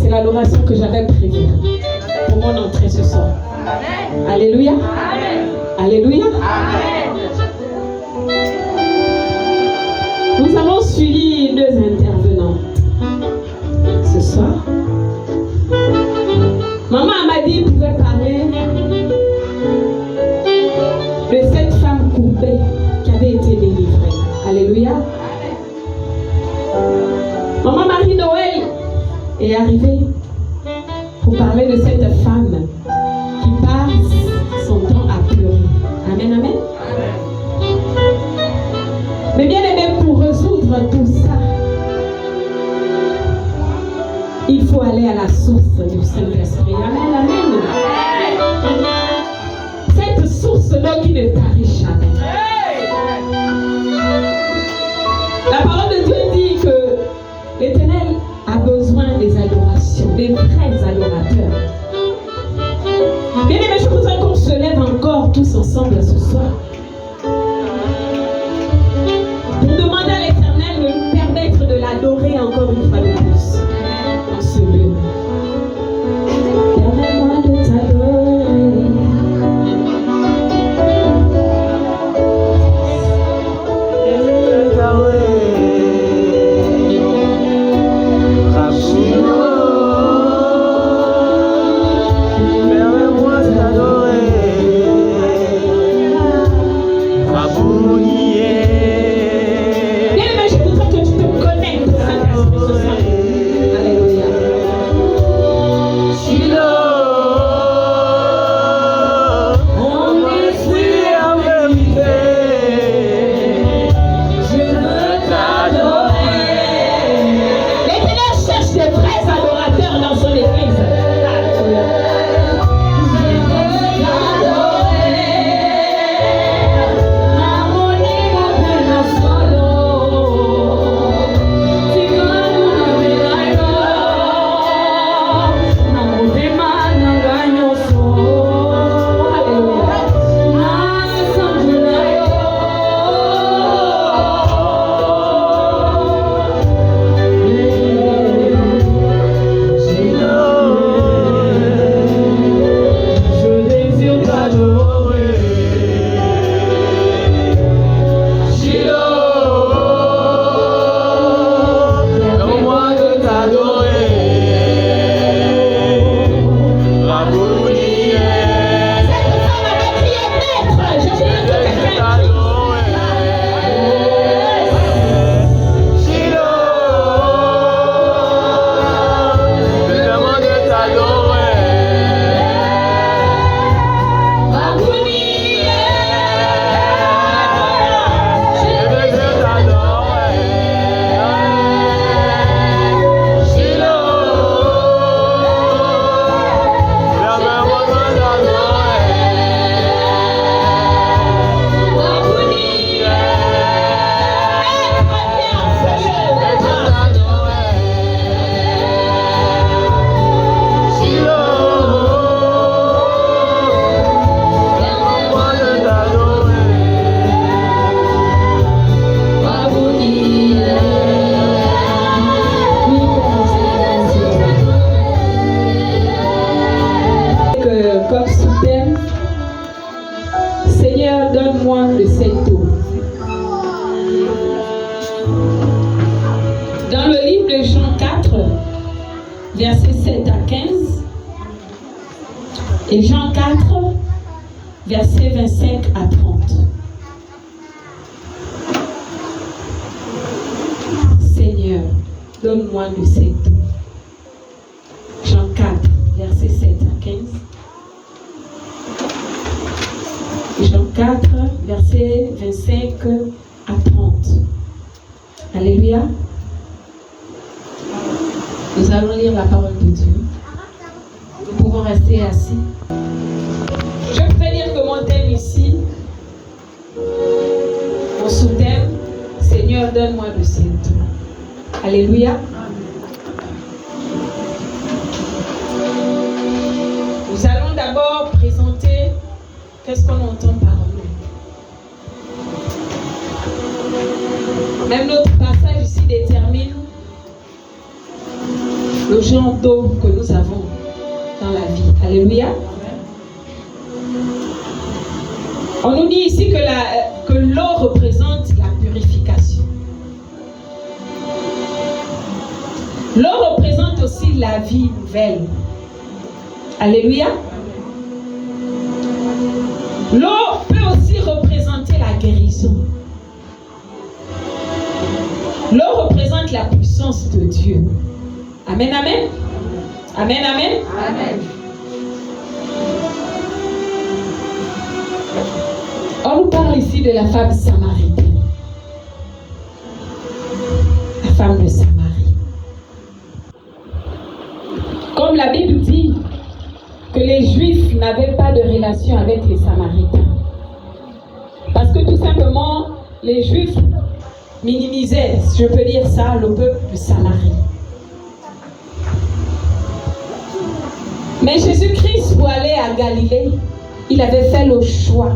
C'est l'adoration que j'avais prévue pour mon entrée ce soir. Amen. Alléluia. Amen. Alléluia. Amen. Nous avons suivi 2 intervenants ce soir. Maman m'a dit qu'elle pouvait parler de cette femme courbée qui avait été délivrée. Alléluia. Maman Marie-Noël est arrivée pour parler de cette femme qui passe son temps à pleurer. Amen, amen. Mais bien aimé, pour résoudre tout ça, il faut aller à la source du Saint-Esprit. Amen, amen. Cette source-là qui ne tarit jamais. La parole de Dieu dit que l'Éternel a besoin des adorations, des vrais adorateurs. Bien aimé, je voudrais qu'on se lève encore tous ensemble ce soir pour demander à l'Éternel de nous permettre de l'adorer encore une fois de plus dans ce lieu. Permets-moi de t'adorer. Versets 7 à 15 et Jean 4, versets 25 à 30. Seigneur, donne-moi de cette eau. Jean 4, versets 7 à 15. Jean 4, versets 25 à 30. Alléluia. Nous allons lire la parole de Dieu. Nous pouvons rester assis. Je peux dire que mon thème ici, mon sous-thème, Seigneur, donne-moi de cette eau. Alléluia. Nous allons d'abord présenter qu'est-ce qu'on entend par nous. Même notre passage ici détermine le genre d'eau que nous avons dans la vie. Alléluia. On nous dit ici que l'eau représente la purification. L'eau représente aussi la vie nouvelle. Alléluia. L'eau peut aussi représenter la guérison. L'eau représente la puissance de Dieu. Amen, amen. Amen, amen. Amen. On nous parle ici de la femme samaritaine. La femme de Samarie. Comme la Bible dit que les Juifs n'avaient pas de relation avec les Samaritains. Parce que tout simplement, les Juifs minimisaient, je peux dire ça, le peuple de Samarie. Mais Jésus-Christ, pour aller à Galilée, il avait fait le choix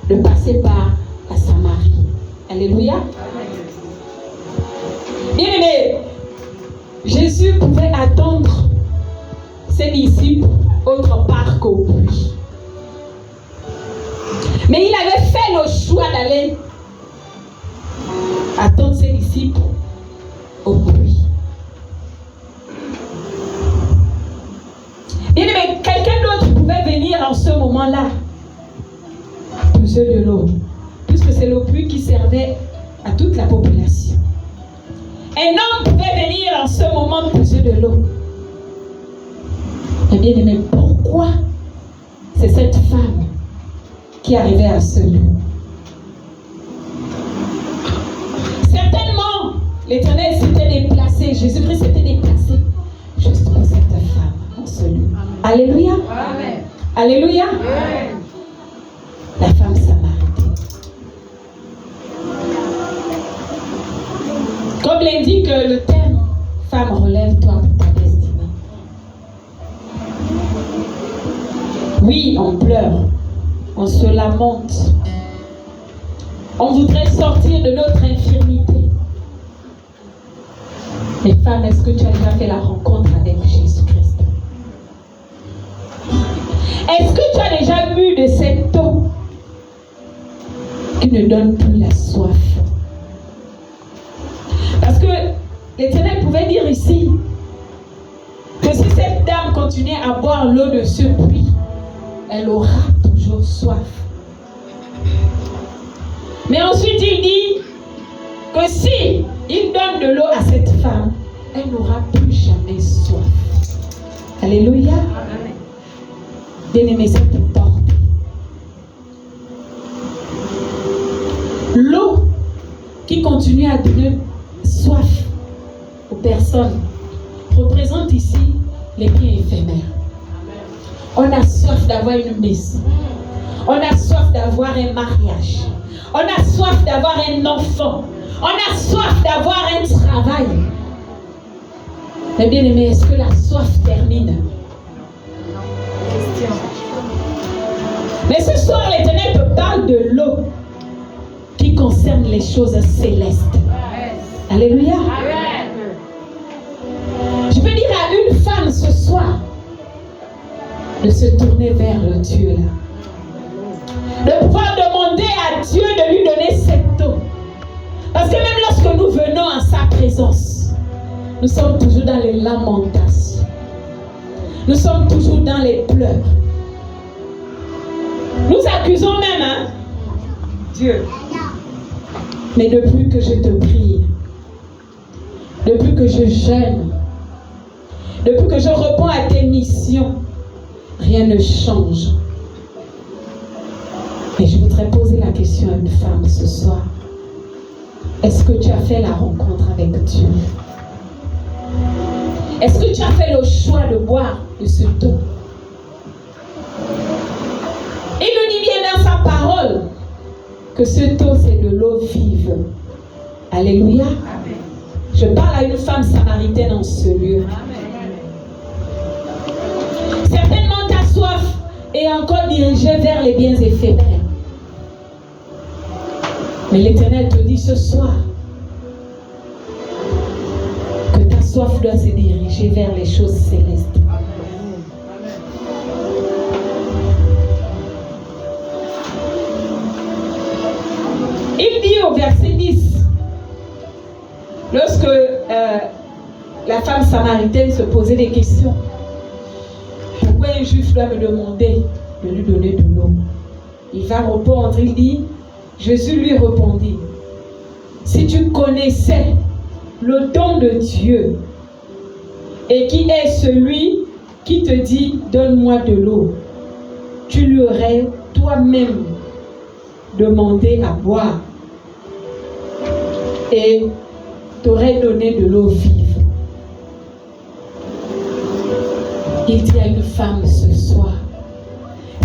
de passer par la Samarie. Alléluia. Bien aimé, Jésus pouvait attendre ses disciples autre part qu'au puits. Mais il avait fait le choix d'aller attendre ses disciples au puits. Bien aimé, quelqu'un d'autre pouvait venir en ce moment-là, puiser de l'eau, puisque c'est le puits qui servait à toute la population. Un homme pouvait venir en ce moment puiser de l'eau. Mais bien aimé, pourquoi c'est cette femme qui arrivait à ce lieu? Certainement, l'Éternel s'était déplacé, Jésus-Christ s'était déplacé juste pour cette femme en ce lieu. Alléluia. Amen. Alléluia. Amen. La femme samaritaine. Comme l'indique le thème, femme, relève-toi pour ta destinée. Oui, on pleure, on se lamente. On voudrait sortir de notre infirmité. Mais femme, est-ce que tu as déjà fait la rencontre avec Jésus-Christ? Est-ce que tu as déjà bu de cette eau qui ne donne plus la soif? Parce que l'Éternel pouvait dire ici que si cette dame continuait à boire l'eau de ce puits, elle aura toujours soif. Mais ensuite il dit que si il donne de l'eau à cette femme, elle n'aura plus jamais soif. Alléluia. Bien-aimé, c'est pour porter. L'eau qui continue à donner soif aux personnes représente ici les biens éphémères. On a soif d'avoir une maison. On a soif d'avoir un mariage. On a soif d'avoir un enfant. On a soif d'avoir un travail. Mais bien aimé, est-ce que la soif termine? Mais ce soir, l'Éternel te parle de l'eau qui concerne les choses célestes. Alléluia. Je veux dire à une femme ce soir de se tourner vers le Dieu là. De pouvoir demander à Dieu de lui donner cette eau. Parce que même lorsque nous venons en sa présence, nous sommes toujours dans les lamentations. Nous sommes toujours dans les pleurs. Nous accusons même Dieu. Mais depuis que je te prie, depuis que je jeûne, depuis que je réponds à tes missions, rien ne change. Mais je voudrais poser la question à une femme ce soir. Est-ce que tu as fait la rencontre avec Dieu? Est-ce que tu as fait le choix de boire de ce eau? Il nous dit bien dans sa parole que cette eau c'est de l'eau vive. Alléluia. Amen. Je parle à une femme samaritaine en ce lieu. Amen. Certainement ta soif est encore dirigée vers les biens éphémères. Mais l'Éternel te dit ce soir que ta soif doit se diriger vers les choses célestes. Il dit au verset 10, lorsque la femme samaritaine se posait des questions, pourquoi un juif doit me demander de lui donner de l'eau? Il va répondre, il dit, Jésus lui répondit, si tu connaissais le don de Dieu et qui est celui qui te dit, donne-moi de l'eau, tu lui aurais toi-même demandé à boire et t'aurais donné de l'eau vive. Il dit à une femme ce soir,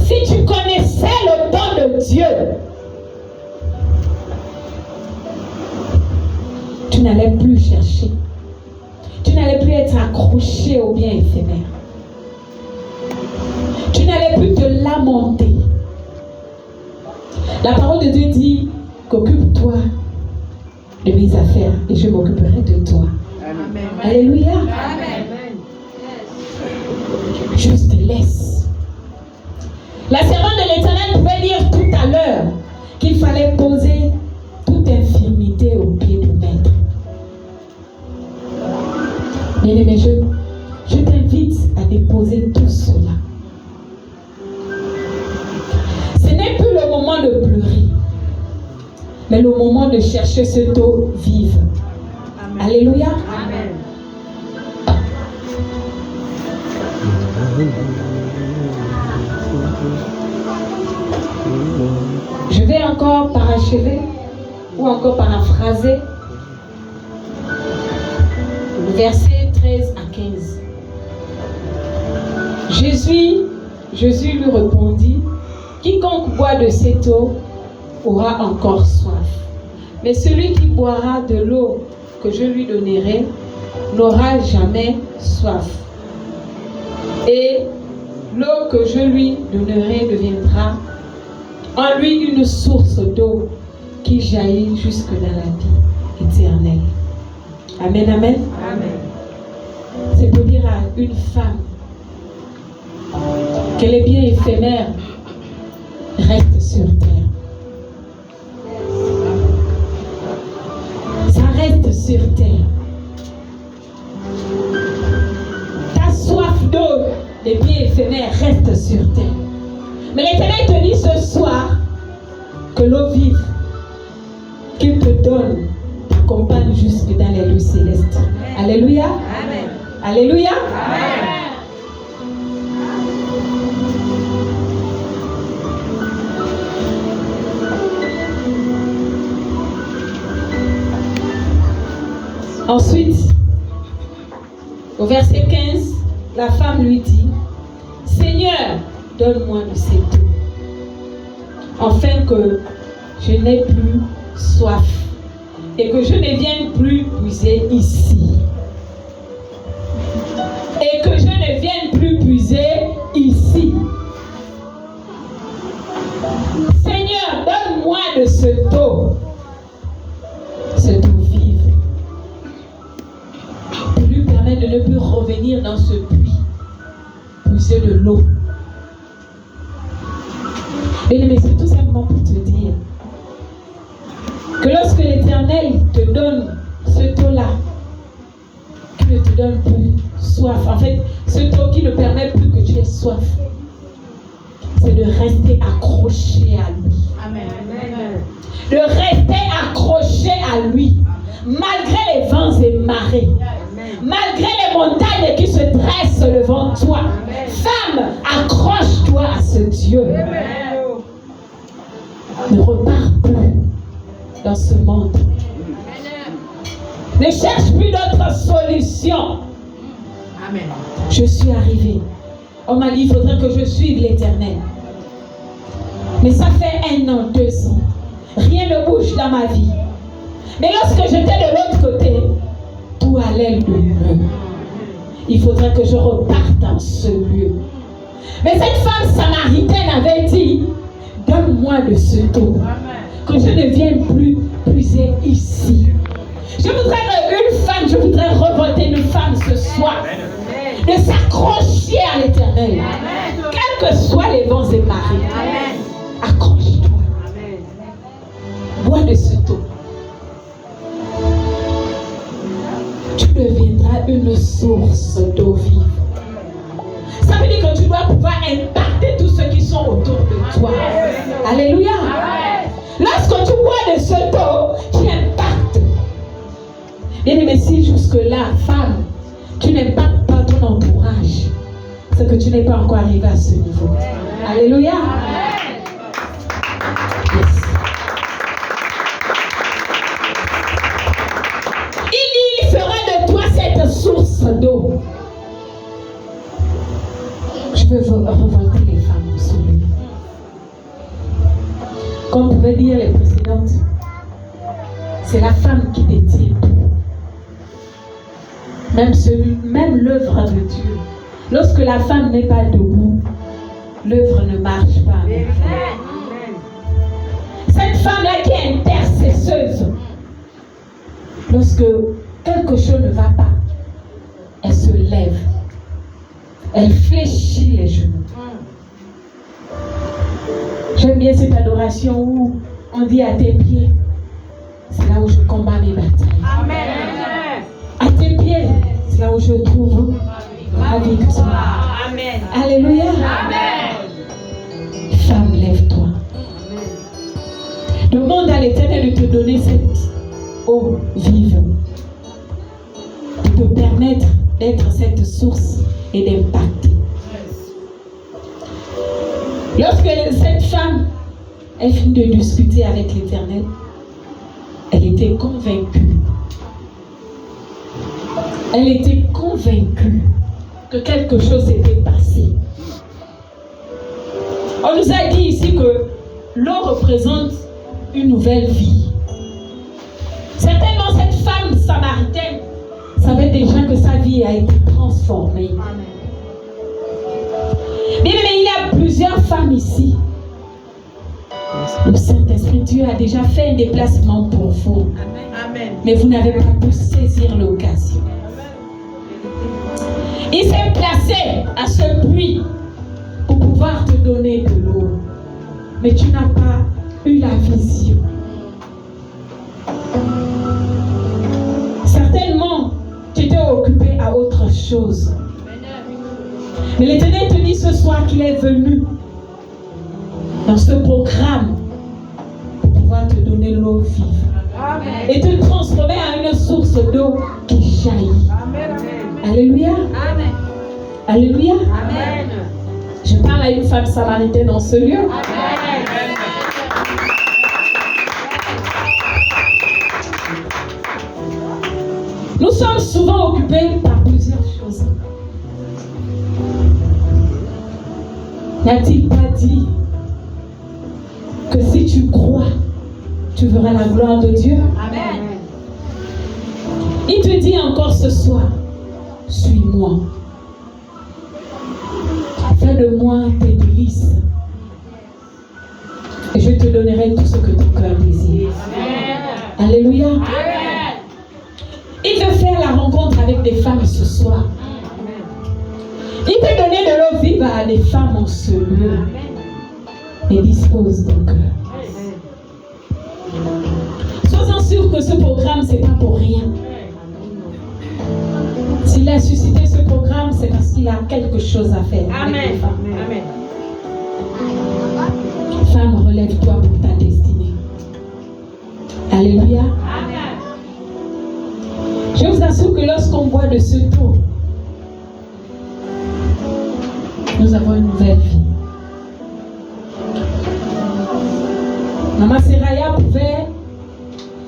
si tu connaissais le don de Dieu, tu n'allais plus chercher. Tu n'allais plus être accroché aux biens éphémères. Tu n'allais plus te lamenter. La parole de Dieu dit qu'occupe-toi de mes affaires et je m'occuperai de toi. Amen. Alléluia. Amen. Juste laisse. La servante de l'Éternel pouvait dire tout à l'heure qu'il fallait poser toute infirmité au pied du Maître. Bien-aimé, je t'invite à déposer tout cela. Ce n'est plus le moment de pleurer, mais le moment de chercher cette eau vive. Amen. Alléluia. Amen. Je vais encore parachever ou encore paraphraser le verset 13 à 15. Jésus lui répondit, quiconque boit de cette eau aura encore soif. Mais celui qui boira de l'eau que je lui donnerai n'aura jamais soif. Et l'eau que je lui donnerai deviendra en lui une source d'eau qui jaillit jusque dans la vie éternelle. Amen, amen. Amen. C'est pour dire à une femme que les biens éphémères restent sur terre. Ça reste sur terre. Ta soif d'eau, les biens éphémères restent sur terre. Mais l'Éternel te dit ce soir que l'eau vive qu'il te donne t'accompagne jusque dans les lieux célestes. Alléluia. Amen. Alléluia. Amen. Ensuite, au verset 15, la femme lui dit, Seigneur, donne-moi de cette eau, afin que je n'ai plus soif et que je ne vienne plus puiser ici. Et que je ne vienne plus puiser ici. Seigneur, donne-moi de cette eau vive, pour lui permettre de ne plus revenir dans ce puits, puiser de l'eau. Mais c'est tout simplement pour te dire que lorsque l'Éternel te donne cette eau-là, qui ne te donne plus soif, en fait, cette eau qui ne permet plus que tu aies soif, c'est de rester accroché à lui. Amen. De rester accroché à lui, malgré les vents et marées, malgré les montagnes qui se dressent devant toi. Amen. Femme, accroche-toi à ce Dieu. Amen. Ne repars plus dans ce monde. Ne cherche plus d'autres solutions. Amen. Je suis arrivée. On m'a dit, il faudrait que je suive l'Éternel. Mais ça fait 1 an, 2 ans. Rien ne bouge dans ma vie. Mais lorsque j'étais de l'autre côté, tout allait de mieux. Il faudrait que je reparte dans ce lieu. Mais cette femme samaritaine avait dit, donne-moi de ce eau, que je ne vienne plus puiser ici. Je voudrais qu'une femme femme, je voudrais révolter une femme ce soir. De s'accrocher à l'Éternel. Quels que soient les vents et marées. Accroche-toi. Bois de ce taux. Tu deviendras une source d'eau vive. Ça veut dire que tu dois pouvoir impacter tous ceux qui sont autour de toi. Alléluia. Lorsque tu bois de ce taux, tu impactes. Bien aimé, si jusque-là, femme, tu n'impactes pas ton entourage, c'est que tu n'es pas encore arrivé à ce niveau. Alléluia. Yes. Il fera de toi cette source d'eau. Je veux revolter les femmes sur lui. Comme pouvaient dire les précédentes, c'est la femme qui détient tout. Même l'œuvre de Dieu. Lorsque la femme n'est pas debout, l'œuvre ne marche pas. Cette femme-là qui est intercesseuse, lorsque quelque chose ne va pas, elle se lève. Elle fléchit les genoux. J'aime bien cette adoration où on dit à tes pieds, c'est là où je combats mes batailles. Amen. À tes pieds, c'est là où je trouve ma victoire. Amen. Alléluia. Amen. Femme, lève-toi. Demande à l'Éternel de te donner cette eau vive, de te permettre d'être cette source et d'impact. Lorsque cette femme a fini de discuter avec l'Éternel, elle était convaincue. Elle était convaincue que quelque chose s'était passé. On nous a dit ici que l'eau représente une nouvelle vie. Certainement, cette femme samaritaine savait déjà que sa vie a été transformée. Bien aimé, il y a plusieurs femmes ici. Le Saint-Esprit, Dieu a déjà fait un déplacement pour vous. Amen. Mais vous n'avez pas pu saisir l'occasion. Il s'est placé à ce puits pour pouvoir te donner de l'eau. Mais tu n'as pas eu la vision. Certainement, tu étais occupé à autre chose. Mais l'Éternel te dit ce soir qu'il est venu dans ce programme pour pouvoir te donner l'eau vive. Amen. Et te transformer en une source d'eau qui jaillit. Amen. Alléluia. Amen. Alléluia. Amen. Je parle à une femme samaritaine dans ce lieu. Amen. Nous sommes souvent occupés par plusieurs choses. N'a-t-il pas dit que si tu crois, tu verras la gloire de Dieu? Amen. Il te dit encore ce soir, suis-moi. Fais de moi tes délices. Et je te donnerai tout ce que ton cœur désire. Amen. Alléluia. Amen. Il veut faire la rencontre avec des femmes ce soir. Il peut donner de l'eau vive à des femmes en ce lieu. Et dispose ton cœur. Sois-en sûr que ce programme, ce n'est pas pour rien. S'il a suscité ce programme, c'est parce qu'il a quelque chose à faire. Amen. Amen. Femme, relève-toi pour ta destinée. Alléluia. Amen. Je vous assure que lorsqu'on boit de ce taux, nous avons une nouvelle vie. Maman Seraya pouvait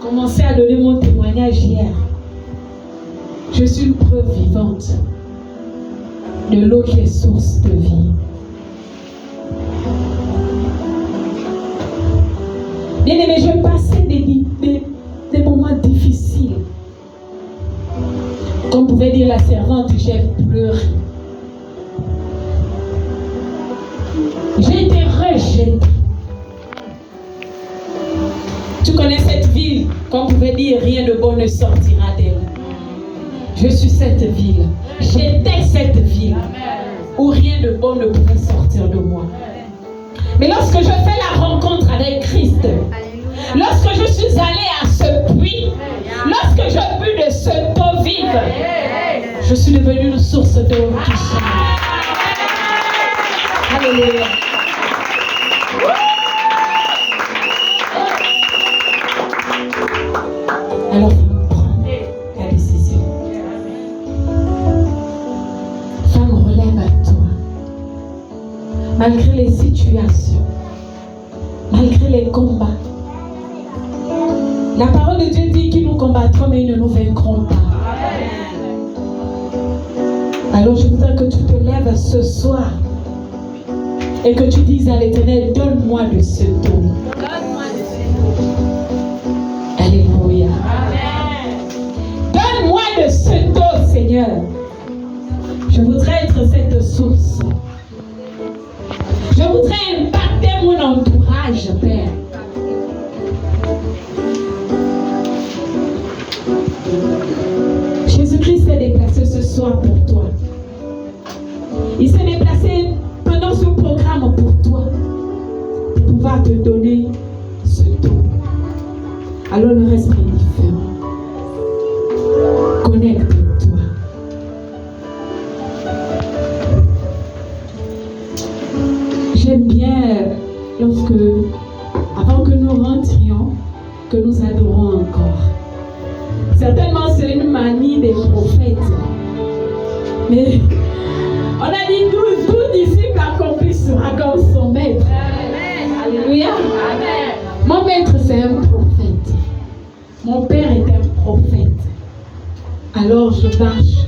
commencer à donner mon témoignage hier. Je suis une preuve vivante de l'eau qui est source de vie. Bien aimé, je passais des moments difficiles. Comme pouvait dire la servante, j'ai pleuré. J'ai été rejetée. Tu connais cette ville, comme pouvait dire, rien de bon ne sortira d'elle. Je suis cette ville. J'étais cette ville où rien de bon ne pouvait sortir de moi. Mais lorsque je fais la rencontre avec Christ, lorsque je suis allée à ce puits, lorsque je bu de cette eau vive, je suis devenue une source d'eau qui chante. Alléluia. Alors, prends la décision. Femme, relève-toi. Malgré les situations, malgré les combats. La parole de Dieu dit qu'ils nous combattront, mais ils ne nous vaincront pas. Alors, je voudrais que tu te lèves ce soir et que tu dises à l'Éternel, donne-moi de ce don. Alléluia. Donne-moi de ce don, Seigneur. Je voudrais être cette source. Je voudrais impacter mon entourage, Père. Jésus-Christ s'est déplacé ce soir pour toi. Il s'est déplacé pendant ce programme pour toi, pour pouvoir te donner ce don. Alors le reste est différent. Connecte-toi. J'aime bien lorsque, avant que nous rentrions, que nous adorons encore. Certainement c'est une manie des prophètes. Mais on a dit tout disciple accompli sera comme son maître. Alléluia. Mon maître c'est un prophète. Mon père est un prophète. Alors je marche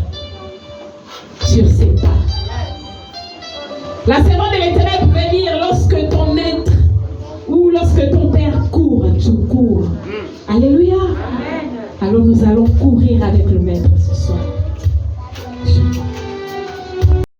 sur ses pas. La servante de l'Éternel pouvait dire lorsque ton maître ou lorsque ton père court, tu cours. Alléluia. Alors nous allons courir avec le maître ce soir.